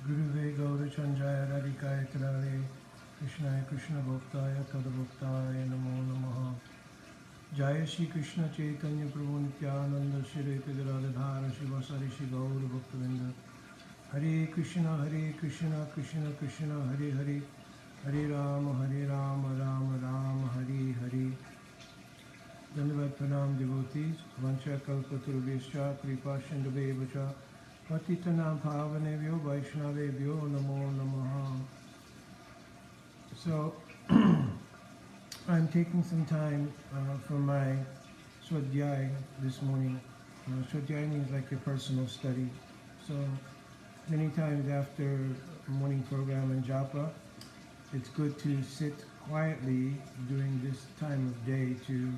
Guruve Gaurachandraya Radhikaya Kadale Krishnaya Krishna Bhaktaya Tadabhaktaya Namo Namaha Jaya Shri Krishna Chaitanya Prabhu Nityananda Shri Radhadhara Shivasari Shri Gaur Bhaktavinda Hare Krishna Krishna Krishna Hare Hare Hare Rama Rama Rama Hare Hare Dandavat Pranam devotees Vancha Kalpaturubhishcha Kripa Sindhubevacha Patitanam Pavanebhyo Vaishnavebhyo Namo Namaha. So I'm taking some time from my Swadhyay this morning. Swadhyay means like your personal study. So many times after a morning program in Japa, it's good to sit quietly during this time of day to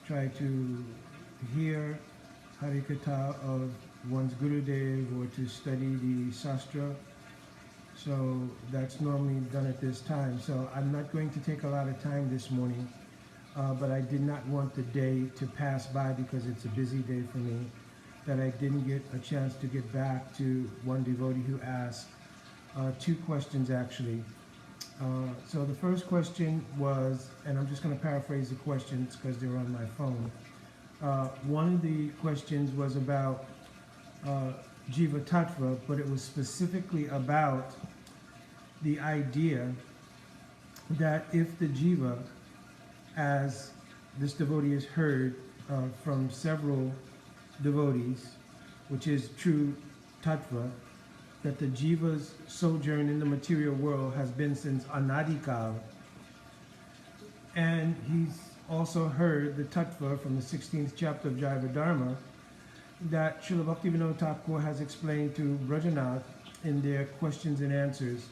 try to hear Harikatha of one's Gurudev or to study the Shastra. So that's normally done at this time. So I'm not going to take a lot of time this morning, but I did not want the day to pass by because it's a busy day for me, that I didn't get a chance to get back to one devotee who asked two questions actually. So the first question was, and I'm just going to paraphrase the questions because they're on my phone. One of the questions was about Jiva Tattva, but it was specifically about the idea that if the Jiva, as this devotee has heard from several devotees, which is true Tattva, that the Jiva's sojourn in the material world has been since Anadikal. And he's also heard the Tattva from the 16th chapter of Jaiva Dharma that Srila Bhaktivinoda Thakur has explained to Brajanath in their questions and answers,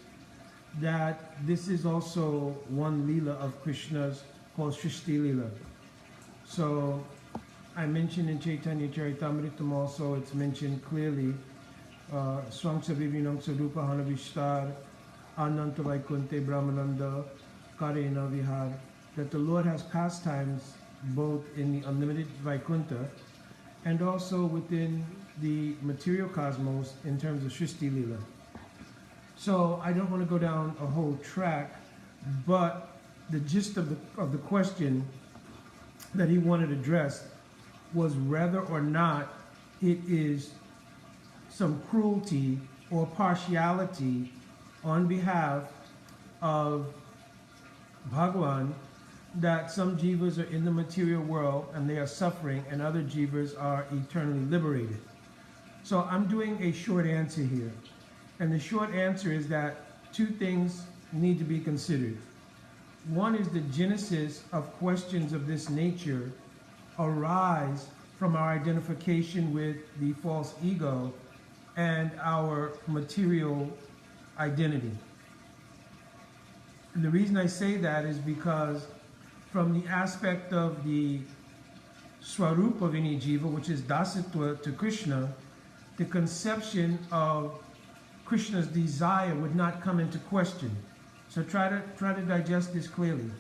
that this is also one Leela of Krishna's called Shrishti Leela. So I mentioned in Chaitanya Charitamritam also, it's mentioned clearly Swangsa Vivinam Sadupa Hanavishtar Ananta Vaikunte Brahmananda Karena Vihar, that the Lord has pastimes both in the unlimited Vaikunta and also within the material cosmos in terms of Shrishti Leela. So I don't want to go down a whole track, but the gist of the question that he wanted addressed was whether or not it is some cruelty or partiality on behalf of Bhagavan that some jivas are in the material world and they are suffering and other jivas are eternally liberated. So I'm doing a short answer here. And the short answer is that two things need to be considered. One is the genesis of questions of this nature arise from our identification with the false ego and our material identity. And the reason I say that is because from the aspect of the swarup of any jiva, which is dasitva to Krishna, the conception of Krishna's desire would not come into question. So try to digest this clearly.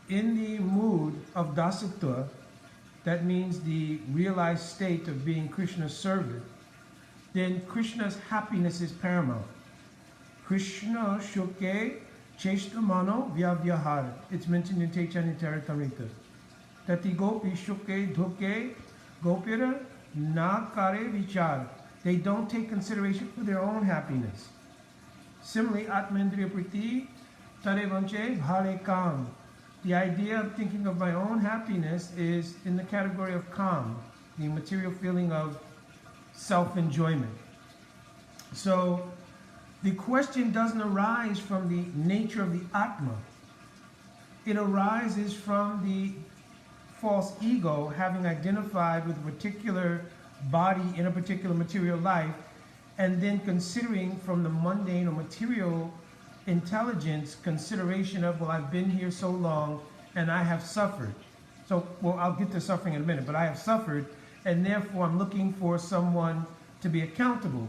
In the mood of dasitva, that means the realized state of being Krishna's servant, then Krishna's happiness is paramount. Krishna shuke cheshtamano vyavyahar. It's mentioned in Chaitanya Charitamrita. Tati gopi shuke dhuke gopira na kare vichar. They don't take consideration for their own happiness. Similarly, atmendriya priti tare vanche bhare kam. The idea of thinking of my own happiness is in the category of kam, the material feeling of self-enjoyment. So the question doesn't arise from the nature of the Atma. It arises from the false ego having identified with a particular body in a particular material life, and then considering from the mundane or material intelligence consideration of, well, I've been here so long and I have suffered. So, well, I'll get to suffering in a minute, but I have suffered, and therefore I'm looking for someone to be accountable.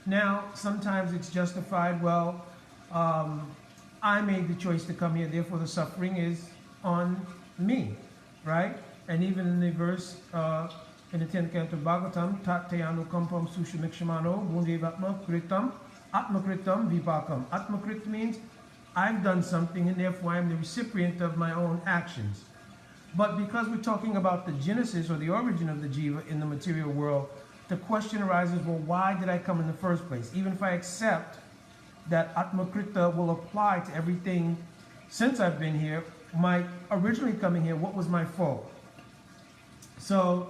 Now, sometimes it's justified, well, I made the choice to come here, therefore the suffering is on me, right? And even in the verse in the 10th canto of Bhagavatam, Tattayanu Kampam Sushamikshamano Bundevatma Kritam Atmakritam vipakam. Atmakrit means I've done something and therefore I'm the recipient of my own actions. But because we're talking about the genesis or the origin of the jiva in the material world, the question arises, well, why did I come in the first place? Even if I accept that Atmakrita will apply to everything since I've been here, my originally coming here, what was my fault? So,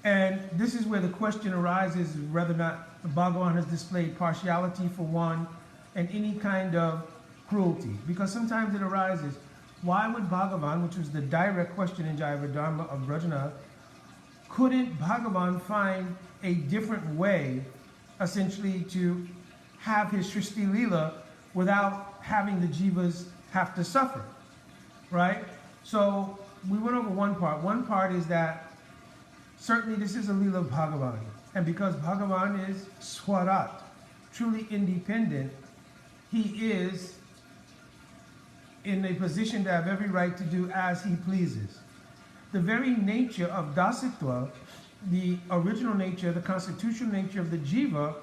and this is where the question arises whether or not the Bhagavan has displayed partiality for one and any kind of cruelty. Because sometimes it arises, why would Bhagavan, which was the direct question in Jaiva Dharma of Brajanath, couldn't Bhagavan find a different way, essentially, to have his Srishti Leela without having the jivas have to suffer, right? So we went over one part. One part is that certainly this is a Leela of Bhagavan. And because Bhagavan is Swarat, truly independent, he is in a position to have every right to do as he pleases. The very nature of dasitva, the original nature, the constitutional nature of the jiva,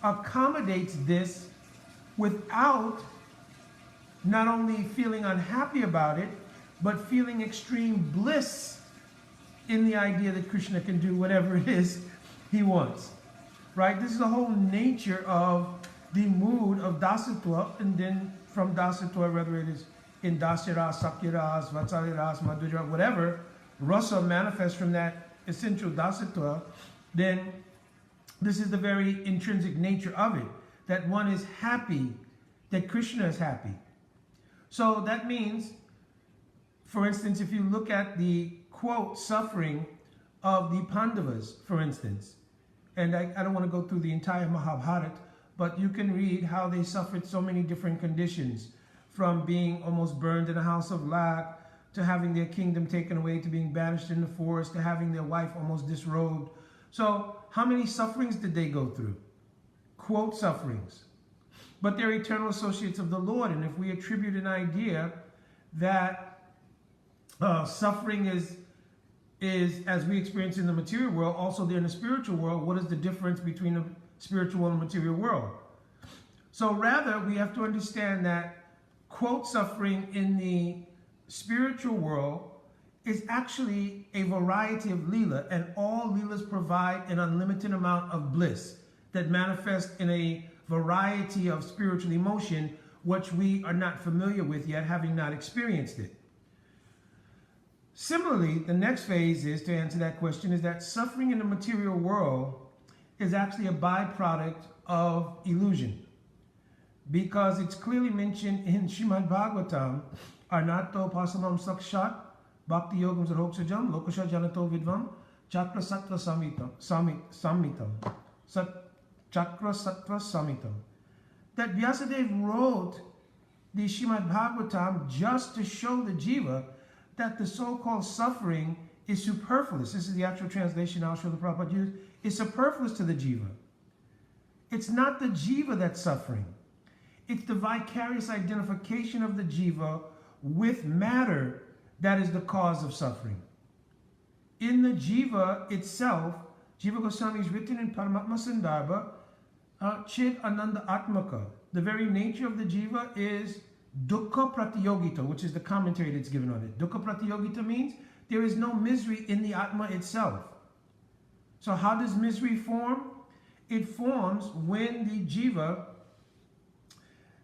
accommodates this without not only feeling unhappy about it, but feeling extreme bliss in the idea that Krishna can do whatever it is he wants. Right? This is the whole nature of the mood of dasitva, and then from dasitva, whether it is in Dasyaras, Sakyaras, Vatsaliras, Madhurya, whatever, rasa manifests from that essential dasitva, then this is the very intrinsic nature of it, that one is happy, that Krishna is happy. So that means, for instance, if you look at the quote suffering of the Pandavas, for instance, and I don't want to go through the entire Mahabharata, but you can read how they suffered so many different conditions, from being almost burned in a house of lac, to having their kingdom taken away, to being banished in the forest, to having their wife almost disrobed. So how many sufferings did they go through? Quote sufferings. But they're eternal associates of the Lord. And if we attribute an idea that suffering is, as we experience in the material world, also there in the spiritual world, what is the difference between the spiritual and material world? So rather, we have to understand that quote suffering in the spiritual world is actually a variety of lila, and all lilas provide an unlimited amount of bliss that manifests in a variety of spiritual emotion, which we are not familiar with yet, having not experienced it. Similarly, the next phase is, to answer that question, is that suffering in the material world is actually a byproduct of illusion. Because it's clearly mentioned in Srimad Bhagavatam, Arnato Pasamam Sakshat, Bhakti Yogam Sarhoksajam, Lokasha Janato Vidvam, Chakra Sattva Samitam. Chakra Sattva Samitam. That Vyasadeva wrote the Srimad Bhagavatam just to show the jiva that the so-called suffering is superfluous. This is the actual translation I'll show the Prabhupada used. It's superfluous to the jiva. It's not the jiva that's suffering. It's the vicarious identification of the jiva with matter that is the cause of suffering. In the jiva itself, Jiva Goswami is written in Paramatma Sandarbha, Chid Ananda Atmaka. The very nature of the jiva is Dukkha Pratiyogita, which is the commentary that's given on it. Dukkha Pratiyogita means there is no misery in the Atma itself. So how does misery form? It forms when the jiva,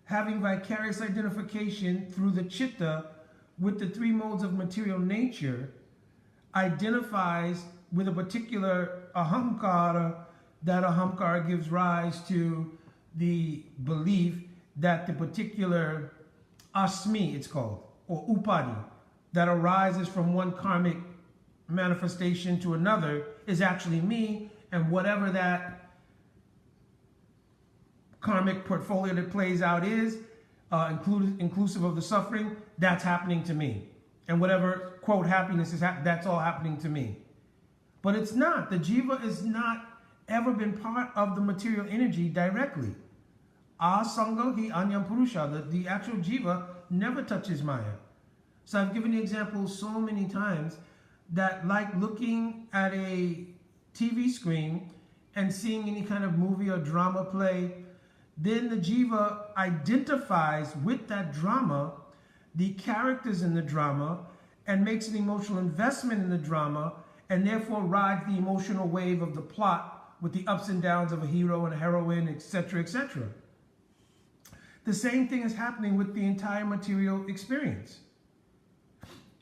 having vicarious identification through the chitta with the three modes of material nature, identifies with a particular ahamkara. That ahamkara gives rise to the belief that the particular asmi, it's called, or upadi, that arises from one karmic manifestation to another is actually me, and whatever that karmic portfolio that plays out is, inclusive of the suffering, that's happening to me. And whatever, quote, happiness is, that's all happening to me. But it's not. The jiva has not ever been part of the material energy directly. Asanga hi anyam purusha, the actual jiva never touches Maya. So I've given the example so many times that, like looking at a TV screen and seeing any kind of movie or drama play, then the jiva identifies with that drama, the characters in the drama, and makes an emotional investment in the drama, and therefore rides the emotional wave of the plot with the ups and downs of a hero and a heroine, etc., etc. The same thing is happening with the entire material experience.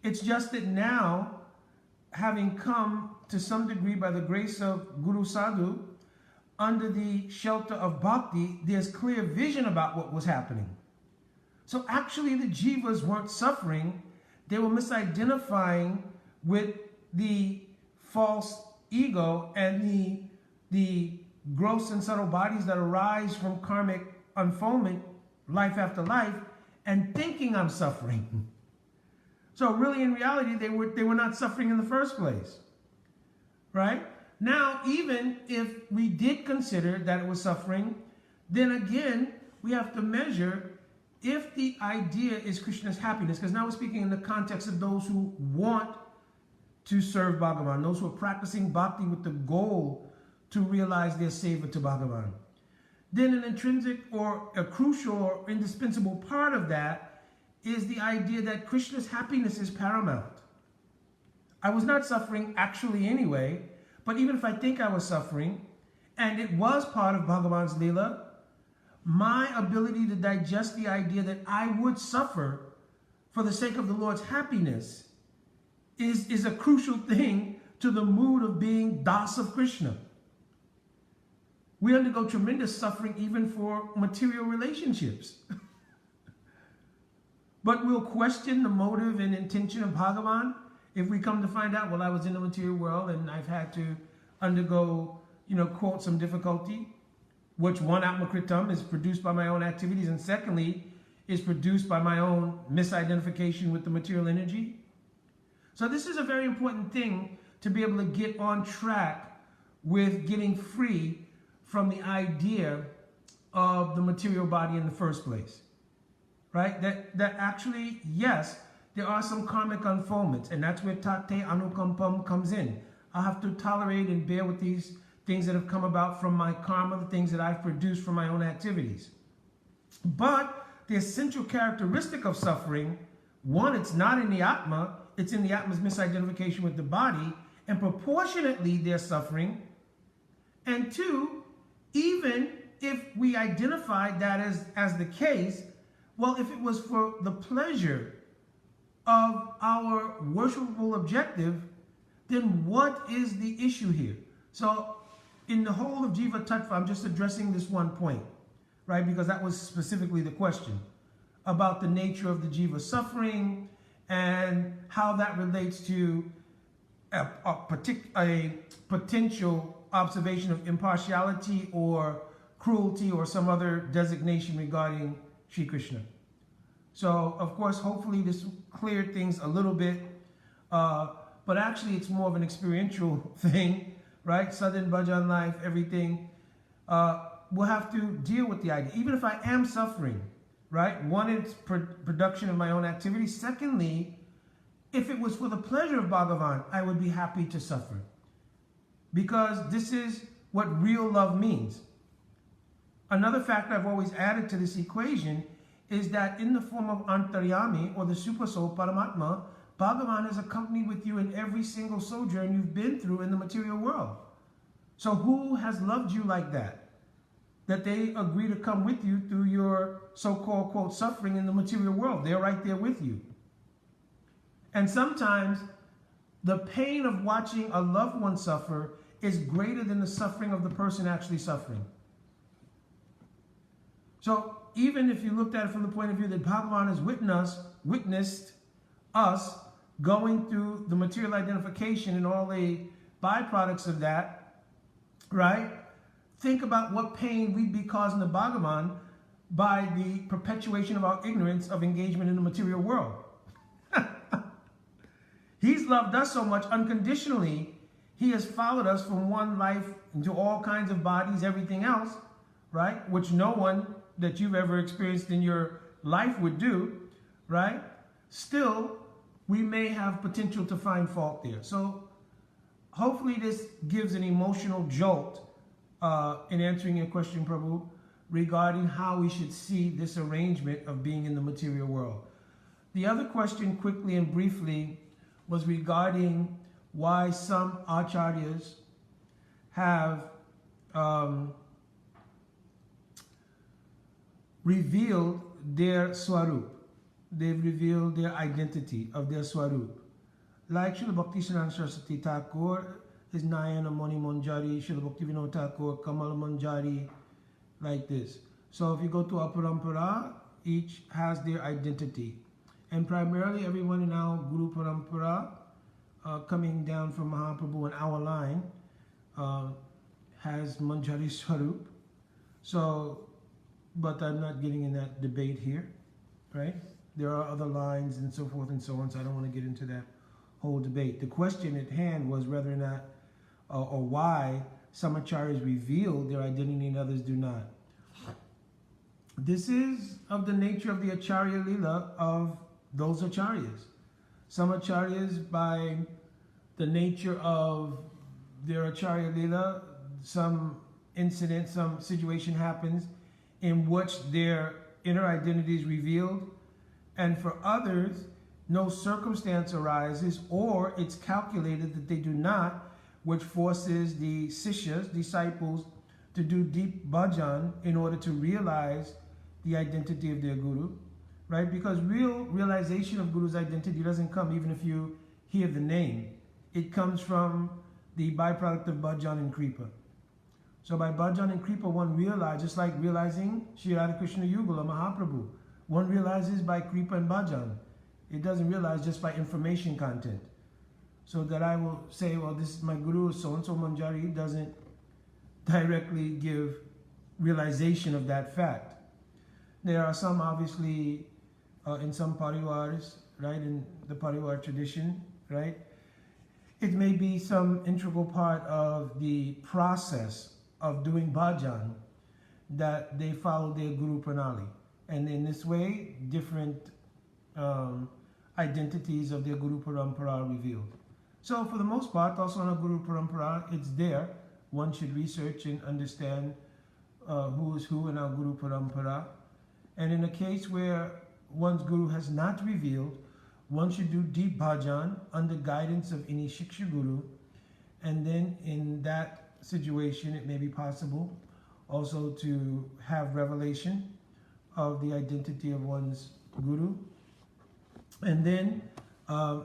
It's just that now, having come to some degree by the grace of Guru Sadhu, under the shelter of bhakti, there's clear vision about what was happening. So actually the jivas weren't suffering, they were misidentifying with the false ego and the gross and subtle bodies that arise from karmic unfoldment, life after life, and thinking I'm suffering. So really, in reality, they were not suffering in the first place, right? Now, even if we did consider that it was suffering, then again, we have to measure if the idea is Krishna's happiness, because now we're speaking in the context of those who want to serve Bhagavan, those who are practicing bhakti with the goal to realize their seva to Bhagavan. Then an intrinsic or a crucial or indispensable part of that is the idea that Krishna's happiness is paramount. I was not suffering actually anyway, but even if I think I was suffering, and it was part of Bhagavan's Leela, my ability to digest the idea that I would suffer for the sake of the Lord's happiness is a crucial thing to the mood of being Das of Krishna. We undergo tremendous suffering even for material relationships. But we'll question the motive and intention of Bhagavan if we come to find out, well, I was in the material world and I've had to undergo, quote, some difficulty, which one, Atmakritam, is produced by my own activities, and secondly, is produced by my own misidentification with the material energy. So this is a very important thing to be able to get on track with getting free from the idea of the material body in the first place, right? That actually, yes, there are some karmic unfoldments, and that's where tate anukampam comes in. I have to tolerate and bear with these things that have come about from my karma, the things that I've produced from my own activities. But the essential characteristic of suffering, one, it's not in the Atma, it's in the Atma's misidentification with the body, and proportionately they're suffering. And two, even if we identified that as the case, well, if it was for the pleasure of our worshipable objective, then what is the issue here? So in the whole of Jiva Tattva, I'm just addressing this one point, right? Because that was specifically the question about the nature of the Jiva suffering and how that relates to a potential observation of impartiality or cruelty or some other designation regarding Sri Krishna. So, of course, hopefully this cleared things a little bit, but actually it's more of an experiential thing, right? Southern Bhajan life, everything. We'll have to deal with the idea, even if I am suffering, right? One, it's production of my own activity. Secondly, if it was for the pleasure of Bhagavan, I would be happy to suffer. Because this is what real love means. Another factor I've always added to this equation is that in the form of Antaryami, or the Super Soul, Paramatma, Bhagavan is accompanied with you in every single sojourn you've been through in the material world. So who has loved you like that? That they agree to come with you through your so-called, quote, suffering in the material world. They're right there with you. And sometimes the pain of watching a loved one suffer is greater than the suffering of the person actually suffering. So even if you looked at it from the point of view that Bhagavan has witnessed us going through the material identification and all the byproducts of that, right? Think about what pain we'd be causing to Bhagavan by the perpetuation of our ignorance of engagement in the material world. He's loved us so much unconditionally, he has followed us from one life into all kinds of bodies, everything else, right? Which no one that you've ever experienced in your life would do, right? Still, we may have potential to find fault there. So hopefully this gives an emotional jolt in answering your question, Prabhu. regarding how we should see this arrangement of being in the material world. The other question, quickly and briefly, was regarding why some acharyas have revealed their swarup. They've revealed their identity of their swarup. Like Srila Bhakti-Siddhanta Saraswati Thakur is Nayana Mani Manjari, Srila Bhaktivinoda Thakur, Kamal Manjari, like this. So if you go to our parampara, each has their identity. And primarily everyone in our Guru Parampara, coming down from Mahaprabhu in our line, has Manjari Swarup. So, but I'm not getting in that debate here, right? There are other lines and so forth and so on, so I don't want to get into that whole debate. The question at hand was whether or not, or why some acharyas reveal their identity and others do not. This is of the nature of the acharya lila of those acharyas. Some acharyas, by the nature of their acharya lila, some incident, some situation happens in which their inner identity is revealed, and for others, no circumstance arises, or it's calculated that they do not, which forces the sishyas, disciples, to do deep bhajan in order to realize the identity of their guru, right? Because real realization of guru's identity doesn't come even if you hear the name. It comes from the byproduct of bhajan and kripa. So by bhajan and kripa, one realizes, just like realizing Sri Radhakrishna Yugala Mahaprabhu, one realizes by kripa and bhajan. It doesn't realize just by information content. So that I will say, well, this is my guru, so-and-so Manjari, doesn't directly give realization of that fact. There are some, obviously, in some parivaras, right, in the parivar tradition, right, it may be some integral part of the process of doing bhajan that they follow their guru pranali. And in this way, different identities of their guru parampara are revealed. So for the most part, also in a guru parampara, it's there. One should research and understand who is who in our guru parampara. And in a case where one's guru has not revealed, one should do deep bhajan under guidance of any shiksha guru. And then in that situation, it may be possible also to have revelation of the identity of one's guru. And then,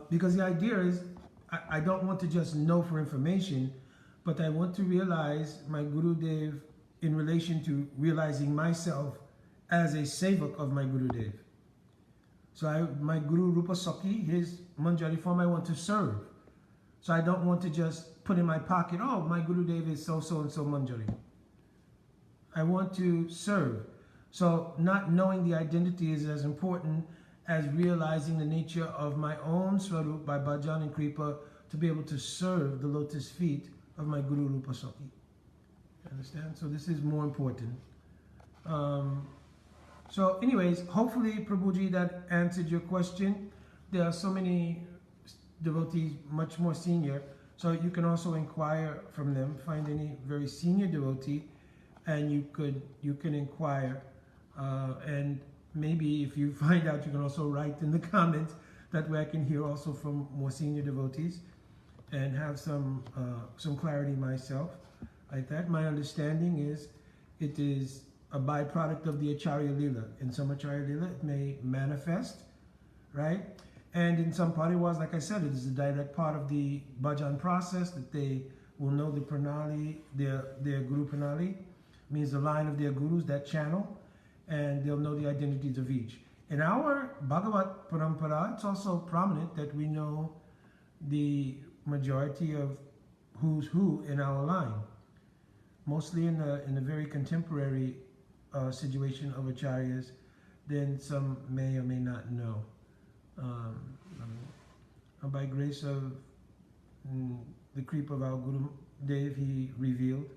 because the idea is, I don't want to just know for information, but I want to realize my Gurudev in relation to realizing myself as a sevak of my Gurudev. So my Guru Rupa Sakhi, his Manjari form, I want to serve. So I don't want to just put in my pocket, oh, my Gurudev is so and so Manjari. I want to serve. So not knowing the identity is as important as realizing the nature of my own swarup by bhajan and kripa to be able to serve the lotus feet of my Guru Rupa Sakhi. Understand? So this is more important. So anyways, hopefully, Prabhuji, that answered your question. There are so many devotees much more senior, so you can also inquire from them, find any very senior devotee, and you can inquire, and maybe if you find out, you can also write in the comments. That way I can hear also from more senior devotees and have some clarity myself like that. My understanding is it is a byproduct of the Acharya Lila. In some Acharya Lila, it may manifest, right? And in some parivars, like I said, it is a direct part of the bhajan process that they will know the pranali, their guru pranali, means the line of their gurus, that channel, and they'll know the identities of each. In our Bhagavat Parampara, it's also prominent that we know the majority of who's who in our line. Mostly in the very contemporary situation of acharyas, then some may or may not know. By grace of the kripa of our Guru Dev, he revealed,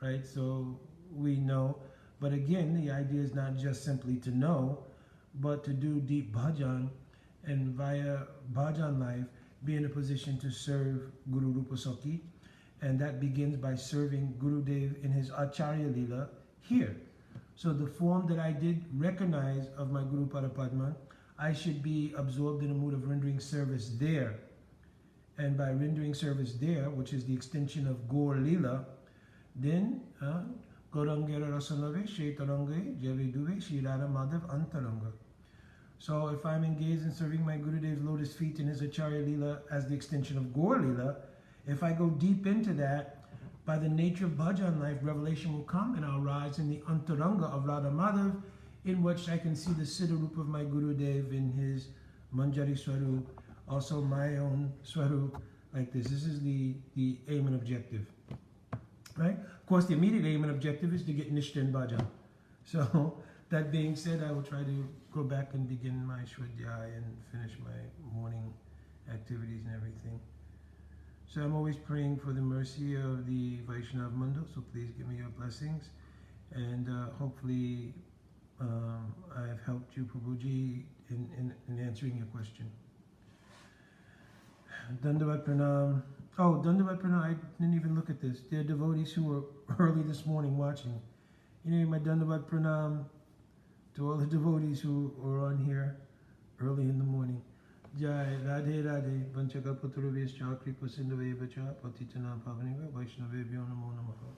right? So we know. But again, the idea is not just simply to know, but to do deep bhajan, and via bhajan life, be in a position to serve Guru Rupa Sakhi. And that begins by serving Guru Dev in his Acharya Lila here. So the form that I did recognize of my Guru Parapadma, I should be absorbed in a mood of rendering service there. And by rendering service there, which is the extension of Gaur Lila, then Gaurangera Rasanave, Shetarange, Javiduve, Shirara Madhav Antaranga. So if I'm engaged in serving my Gurudev's lotus feet in his Acharya Lila as the extension of Gaur Lila, if I go deep into that, by the nature of bhajan life, revelation will come and I'll rise in the Antaranga of Radha Madhav, in which I can see the Siddharup of my Gurudev in his Manjari Swarup, also my own Swarup, like this. This is the aim and objective. Right? Of course, the immediate aim and objective is to get Nishta in bhajan. So, that being said, I will try to go back and begin my Shwadhyaya and finish my morning activities and everything. So I'm always praying for the mercy of the Vaishnav Mando, so please give me your blessings. And hopefully I've helped you, Prabhuji, in answering your question. Dandavat Pranam. Oh, Dandavat Pranam, I didn't even look at this. There are devotees who were early this morning watching. You know, my Dandavat Pranam to all the devotees who are on here early in the morning. Jai Radhe Radhe Vanchaka Putruvescha Kripa Sindhaveva Cha Patitanam Pavaneva Vaishnavebhyo Namo Namaha.